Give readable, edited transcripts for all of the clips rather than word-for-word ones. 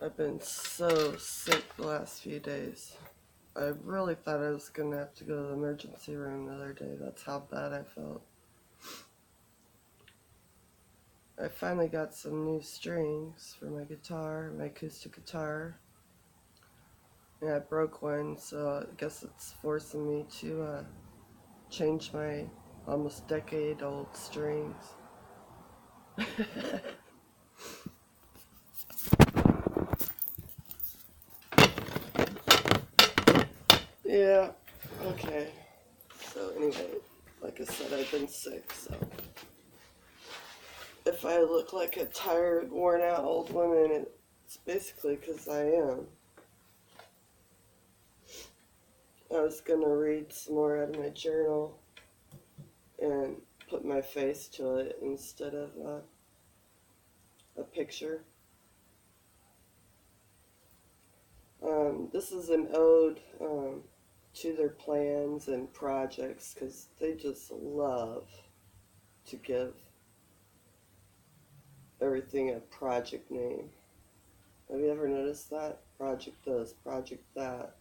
I've been so sick the last few days. I really thought I was going to have to go to the emergency room the other day. That's how bad I felt. I finally got some new strings for my guitar, my acoustic guitar. And I broke one, so I guess it's forcing me to change my almost decade-old strings. Yeah, okay. So anyway, like I said, I've been sick, so if I look like a tired, worn-out old woman, it's basically because I am. I was going to read some more out of my journal and put my face to it instead of a picture. This is an ode to their plans and projects because they just love to give everything a project name. Have you ever noticed that? Project this, project that,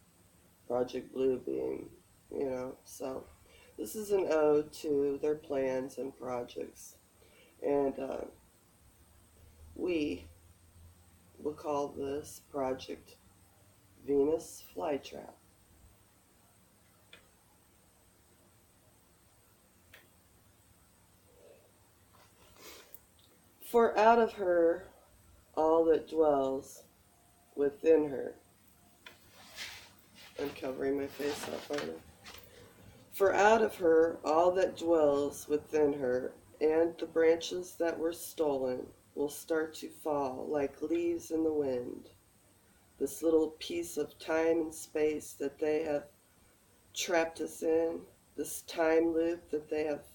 Project Blue Beam, so this is an ode to their plans and projects. And we will call this project Venus Flytrap. For out of her all that dwells within her. I'm covering my face up, aren't I? For out of her all that dwells within her, and the branches that were stolen will start to fall like leaves in the wind. This little piece of time and space that they have trapped us in, this time loop that they have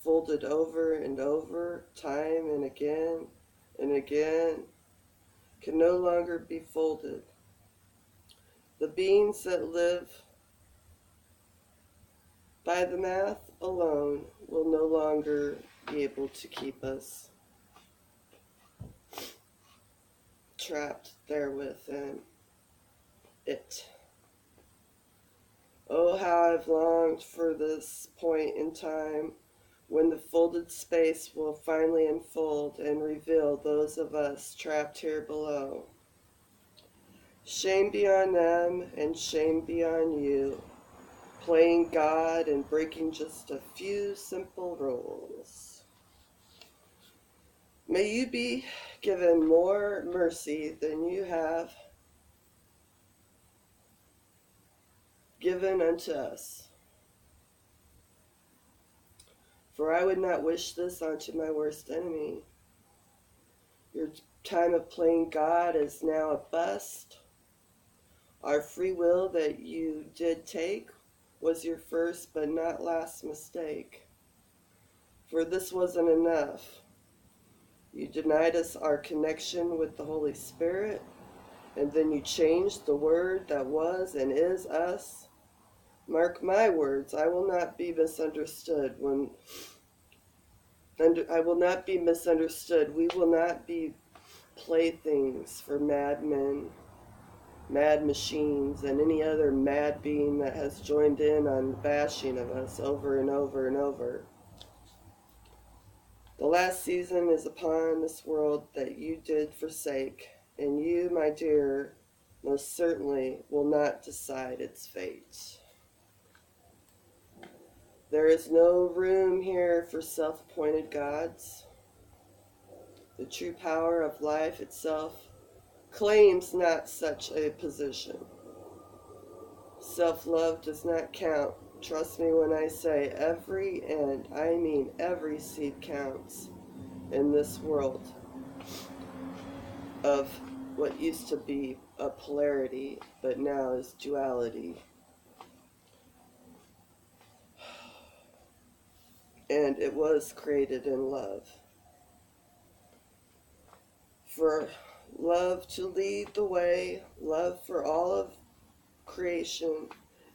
folded over and over, time and again, can no longer be folded. The beings that live by the math alone will no longer be able to keep us trapped there within it. Oh, how I've longed for this point in time when the folded space will finally unfold and reveal those of us trapped here below. Shame be on them and shame be on you, playing God and breaking just a few simple rules. May you be given more mercy than you have given unto us. For I would not wish this unto my worst enemy. Your time of playing God is now a bust. Our free will that you did take was your first but not last mistake. For this wasn't enough. You denied us our connection with the Holy Spirit, and then you changed the word that was and is us. Mark my words, I will not be misunderstood I will not be misunderstood. We will not be playthings for madmen, mad machines, and any other mad being that has joined in on bashing of us over and over and over. The last season is upon this world that you did forsake, and you, my dear, most certainly will not decide its fate. There is no room here for self-appointed gods. The true power of life itself claims not such a position. Self-love does not count. Trust me when I say every, and I mean every seed counts in this world of what used to be a polarity, but now is duality. And it was created in love. For love to lead the way, love for all of creation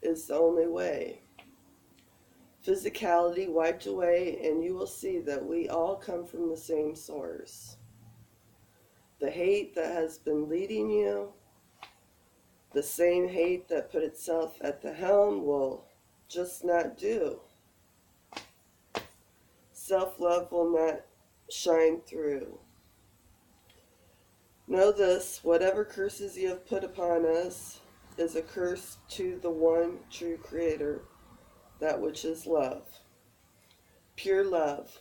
is the only way. Physicality wiped away, and you will see that we all come from the same source. The hate that has been leading you, the same hate that put itself at the helm, will just not do. Self-love will not shine through. Know this, whatever curses you have put upon us is a curse to the one true Creator, that which is love. Pure love.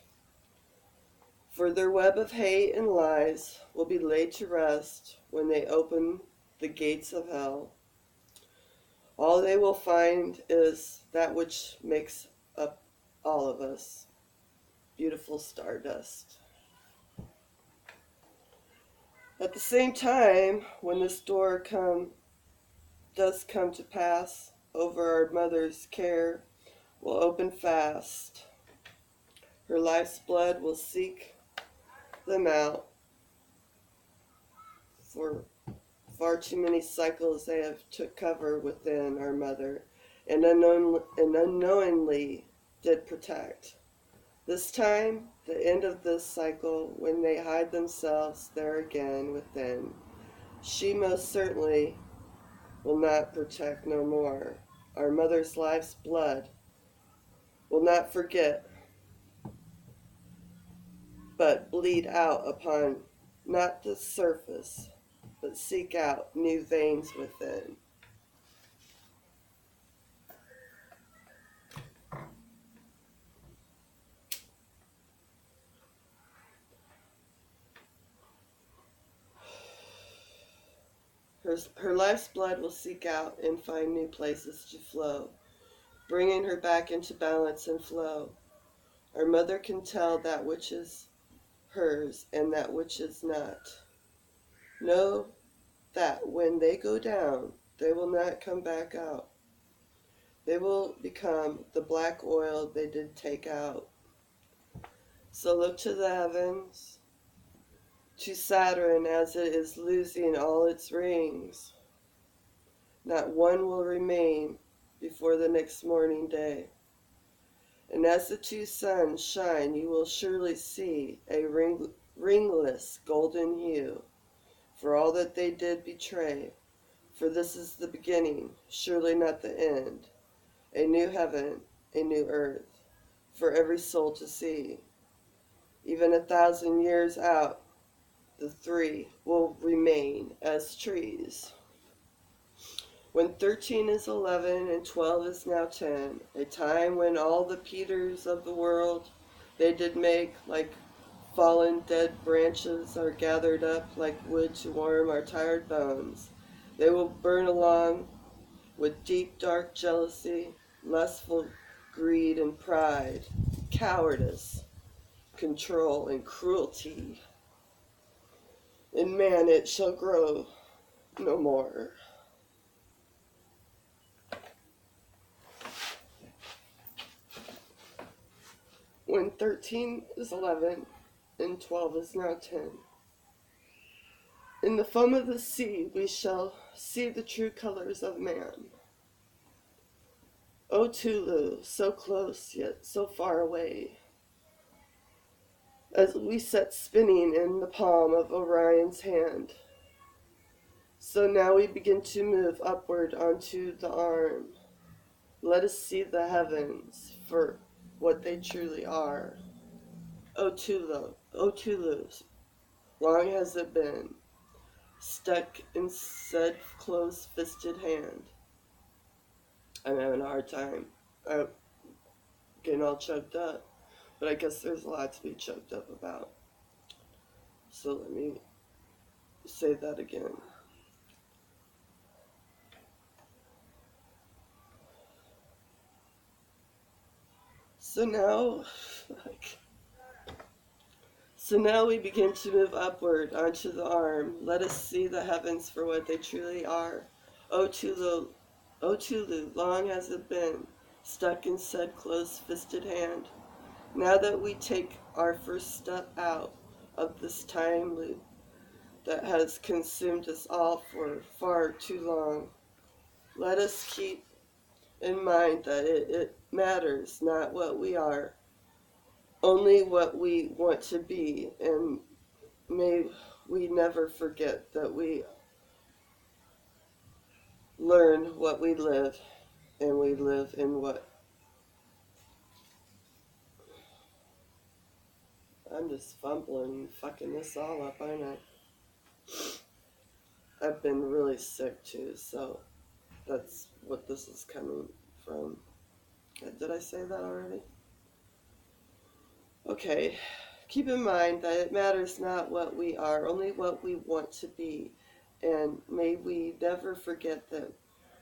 For their web of hate and lies will be laid to rest when they open the gates of hell. All they will find is that which makes up all of us. Beautiful stardust. At the same time, when this door does come to pass, over our mother's care will open fast. Her life's blood will seek them out. For far too many cycles they have took cover within our mother, and unknowingly did protect. This time, the end of this cycle, when they hide themselves there again within, she most certainly will not protect no more. Our mother's life's blood will not forget, but bleed out upon not the surface, but seek out new veins within. Her life's blood will seek out and find new places to flow, bringing her back into balance and flow. Our mother can tell that which is hers and that which is not. Know that when they go down, they will not come back out. They will become the black oil they did take out. So look to the heavens, to Saturn as it is losing all its rings. Not one will remain before the next morning day. And as the two suns shine, you will surely see a ringless golden hue, for all that they did betray. For this is the beginning, surely not the end. A new heaven, a new earth, for every soul to see. Even 1,000 years out, the three will remain as trees. When 13 is 11 and 12 is now 10, a time when all the Peters of the world they did make, like fallen dead branches, are gathered up like wood to warm our tired bones. They will burn along with deep dark jealousy, lustful greed and pride, cowardice, control and cruelty. In man it shall grow no more. When 13 is 11 and 12 is now 10. In the foam of the sea we shall see the true colors of man. O Tulu, so close yet so far away, as we sat spinning in the palm of Orion's hand, so now we begin to move upward onto the arm. Let us see the heavens for what they truly are. O Tulu, long has it been, stuck in said close-fisted hand. I'm having a hard time. I'm getting all choked up, but I guess there's a lot to be choked up about. So let me say that again. So now we begin to move upward onto the arm. Let us see the heavens for what they truly are. O Tulu, long has it been, stuck in said close-fisted hand. Now that we take our first step out of this time loop that has consumed us all for far too long, let us keep in mind that it matters not what we are, only what we want to be, and may we never forget that we learn what we live, and we live in what. I'm just fumbling and fucking this all up, aren't I? I've been really sick too, so that's what this is coming from. Did I say that already? Okay. Keep in mind that it matters not what we are, only what we want to be. And may we never forget that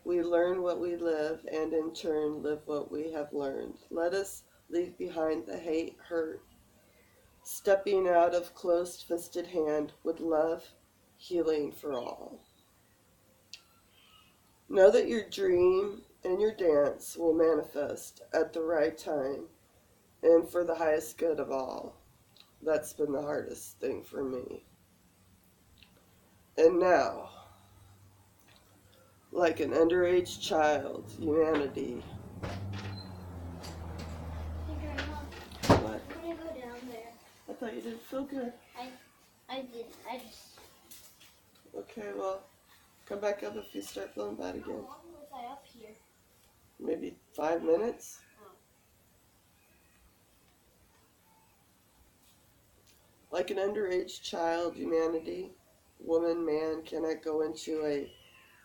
we learn what we live, and in turn live what we have learned. Let us leave behind the hate, hurt, stepping out of closed-fisted hand with love, healing for all. Know that your dream and your dance will manifest at the right time and for the highest good of all. That's been the hardest thing for me. And now, like an underage child, humanity. What? I'm gonna go down there. I thought you didn't feel good. I did. I just. Okay, well, come back up if you start feeling bad again. How long was I up here? Maybe 5 minutes? Oh. Like an underage child, humanity, woman, man cannot go into a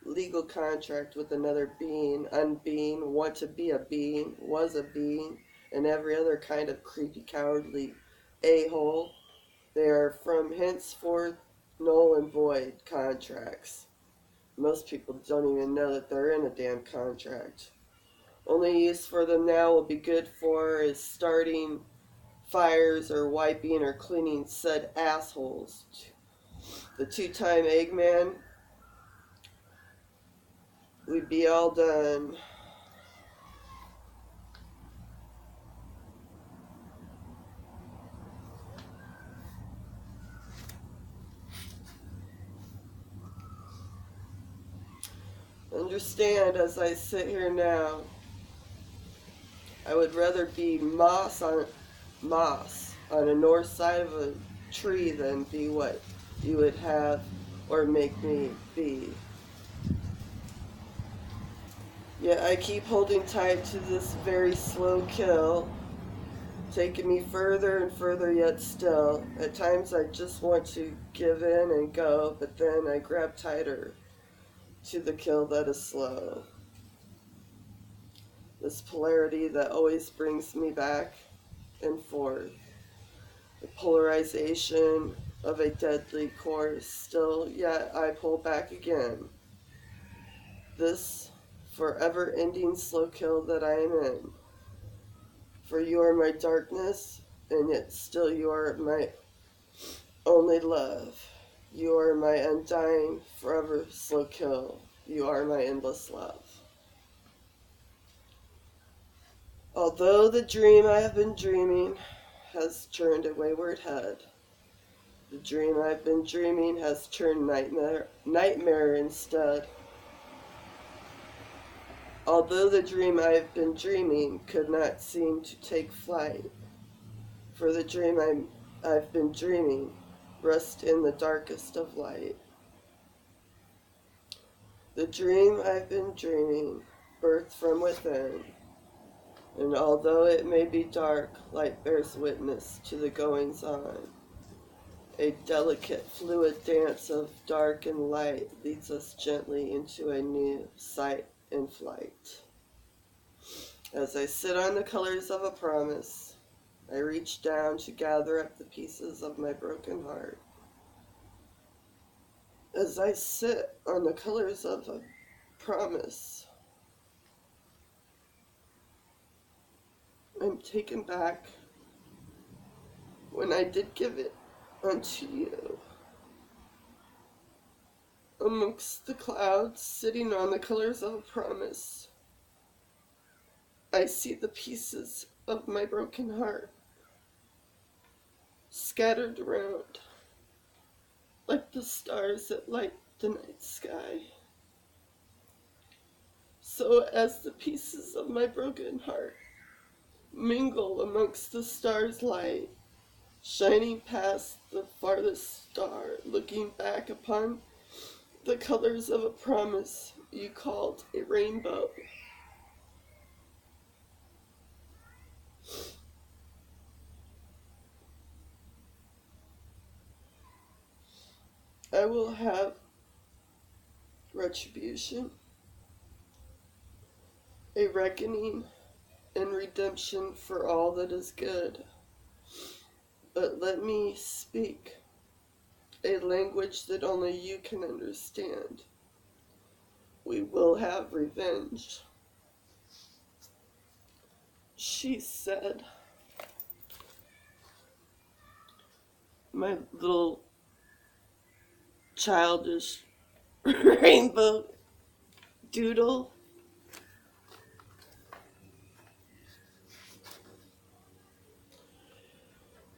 legal contract with another being, unbeing, want to be a being, was a being, and every other kind of creepy, cowardly a-hole. They are from henceforth null and void contracts. Most people don't even know that they're in a damn contract. Only use for them now will be good for is starting fires or wiping or cleaning said assholes. The two-time Eggman, we'd be all done. Understand, as I sit here now, I would rather be moss on the north side of a tree than be what you would have or make me be. Yet I keep holding tight to this very slow kill, taking me further and further yet still. At times I just want to give in and go, but then I grab tighter to the kill that is slow. This polarity that always brings me back and forth. The polarization of a deadly course, still yet I pull back again. This forever ending slow kill that I am in. For you are my darkness, and yet still you are my only love. You are my undying, forever slow kill. You are my endless love. Although the dream I have been dreaming has turned a wayward head, the dream I've been dreaming has turned nightmare instead. Although the dream I've been dreaming could not seem to take flight, for the dream I've been dreaming rests in the darkest of light. The dream I've been dreaming birthed from within, and although it may be dark, light bears witness to the goings on. A delicate, fluid dance of dark and light leads us gently into a new sight and flight. As I sit on the colors of a promise, I reach down to gather up the pieces of my broken heart. As I sit on the colors of a promise, I'm taken back when I did give it unto you. Amongst the clouds, sitting on the colors of a promise, I see the pieces of my broken heart scattered around like the stars that light the night sky. So as the pieces of my broken heart mingle amongst the stars' light, shining past the farthest star, looking back upon the colors of a promise you called a rainbow. I will have retribution, a reckoning, and redemption for all that is good. But let me speak a language that only you can understand. We will have revenge. She said, my little childish rainbow doodle.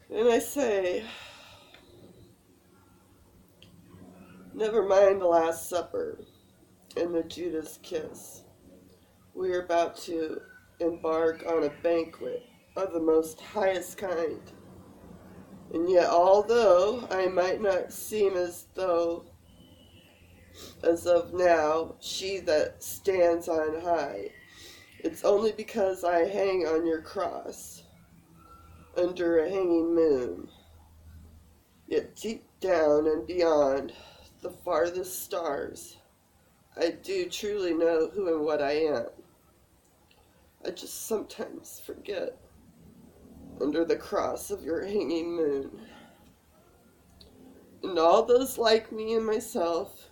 And I say, never mind the Last Supper and the Judas kiss. We are about to embark on a banquet of the most highest kind. And yet, although I might not seem as of now, she that stands on high, it's only because I hang on your cross under a hanging moon. Yet deep down and beyond the farthest stars, I do truly know who and what I am. I just sometimes forget under the cross of your hanging moon. And all those like me and myself,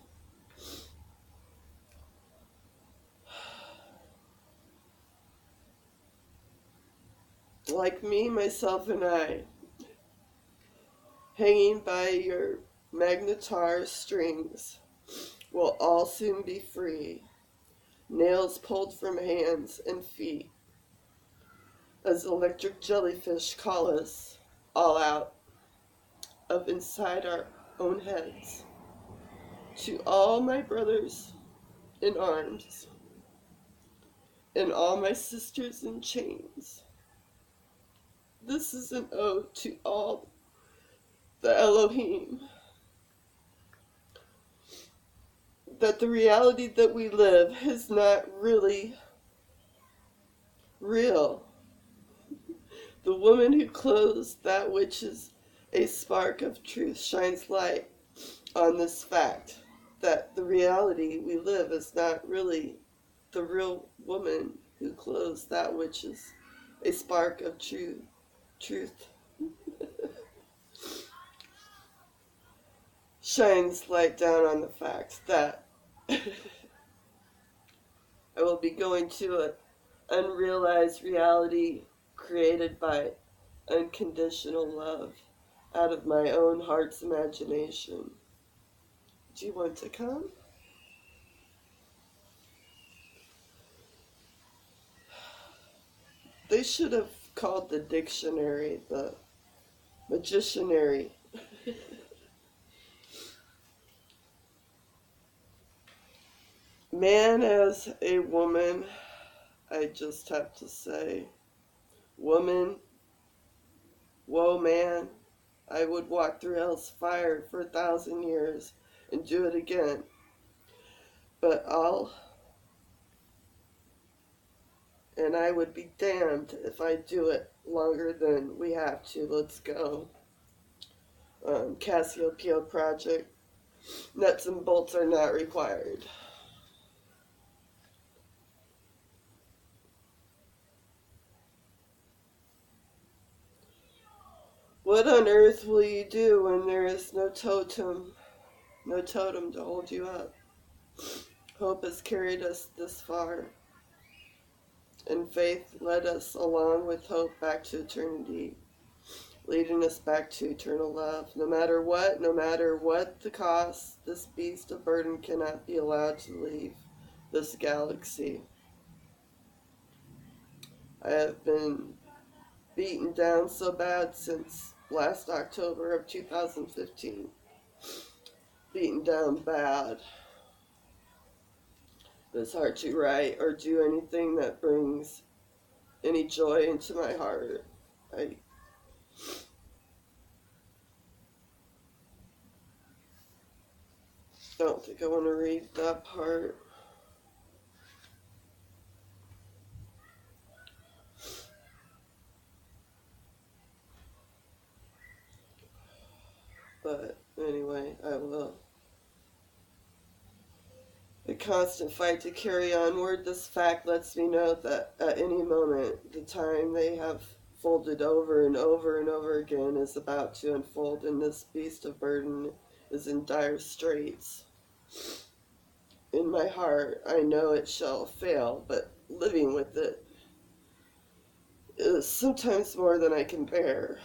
like me, myself, and I, hanging by your magnetar strings, will all soon be free, nails pulled from hands and feet, as electric jellyfish call us all out of inside our own heads. To all my brothers in arms, and all my sisters in chains, this is an ode to all the Elohim, that the reality that we live is not really real. The woman who clothes that which is a spark of truth shines light on this fact that the reality we live is not really the real woman who clothes that which is a spark of truth shines light down on the fact that I will be going to an unrealized reality created by unconditional love out of my own heart's imagination. Do you want to come? They should have called the dictionary the magicianary. Man as a woman, I just have to say, woman, whoa man, I would walk through hell's fire for 1,000 years and do it again. But and I would be damned if I do it longer than we have to. Let's go. Cassiopeia Project. Nuts and bolts are not required. What on earth will you do when there is no totem to hold you up? Hope has carried us this far, and faith led us along with hope back to eternity, leading us back to eternal love. No matter what the cost, this beast of burden cannot be allowed to leave this galaxy. I have been beaten down so bad since last October of 2015. Beaten down bad. It's hard to write or do anything that brings any joy into my heart. don't think I want to read that part. But anyway, I will. The constant fight to carry onward, this fact lets me know that at any moment, the time they have folded over and over and over again is about to unfold, and this beast of burden is in dire straits. In my heart, I know it shall fail, but living with it is sometimes more than I can bear.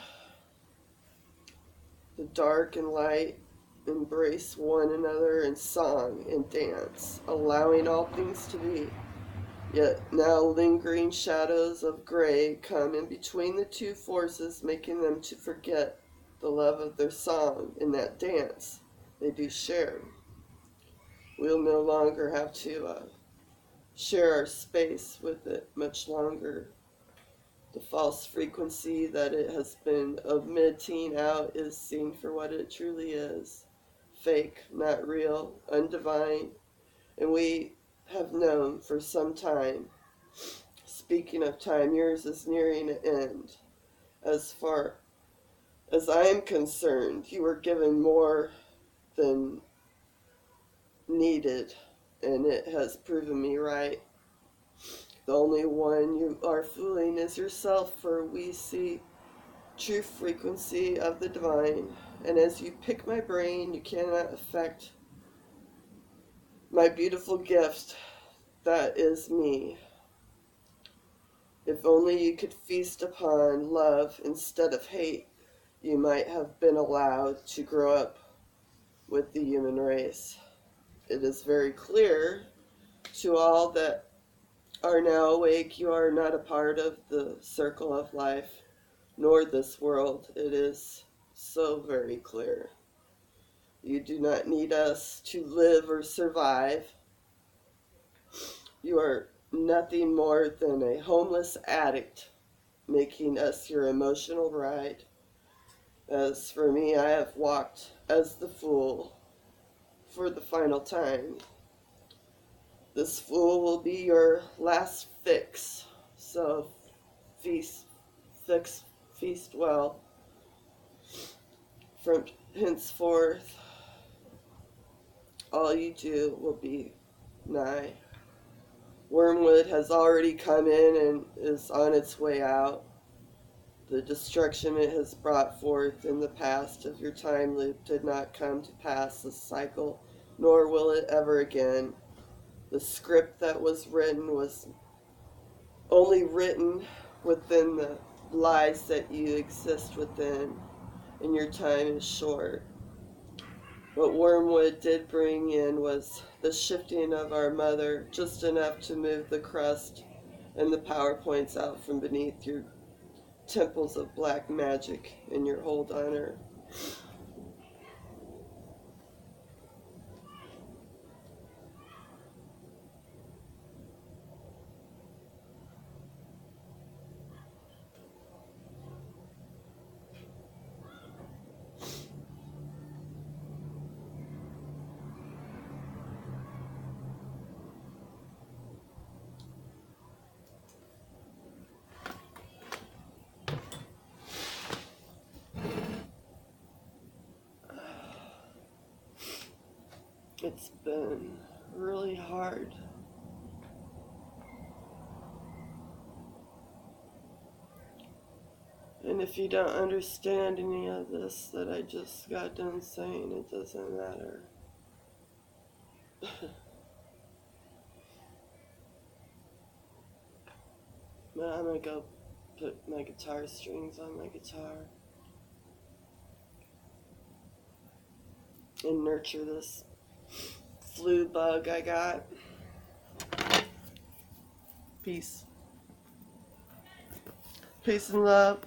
The dark and light embrace one another in song and dance, allowing all things to be. Yet now lingering shadows of gray come in between the two forces, making them to forget the love of their song in that dance they do share. We'll no longer have to share our space with it much longer. The false frequency that it has been emitting out is seen for what it truly is. Fake, not real, undivine, and we have known for some time. Speaking of time, yours is nearing an end. As far as I am concerned, you were given more than needed, and it has proven me right. The only one you are fooling is yourself, for we see true frequency of the divine, and as you pick my brain, you cannot affect my beautiful gift that is me. If only you could feast upon love instead of hate, you might have been allowed to grow up with the human race. It is very clear to all that are now awake, you are not a part of the circle of life, nor this world. It is so very clear. You do not need us to live or survive. You are nothing more than a homeless addict, making us your emotional ride. As for me, I have walked as the fool for the final time. This fool will be your last fix, so feast well. From henceforth, all you do will be nigh. Wormwood has already come in and is on its way out. The destruction it has brought forth in the past of your time loop did not come to pass this cycle, nor will it ever again. The script that was written was only written within the lies that you exist within, and your time is short. What Wormwood did bring in was the shifting of our mother, just enough to move the crust and the PowerPoints out from beneath your temples of black magic and your hold on her. It's been really hard. And if you don't understand any of this that I just got done saying, it doesn't matter. But I'm gonna go put my guitar strings on my guitar and nurture this flu bug I got. Peace. Peace and love.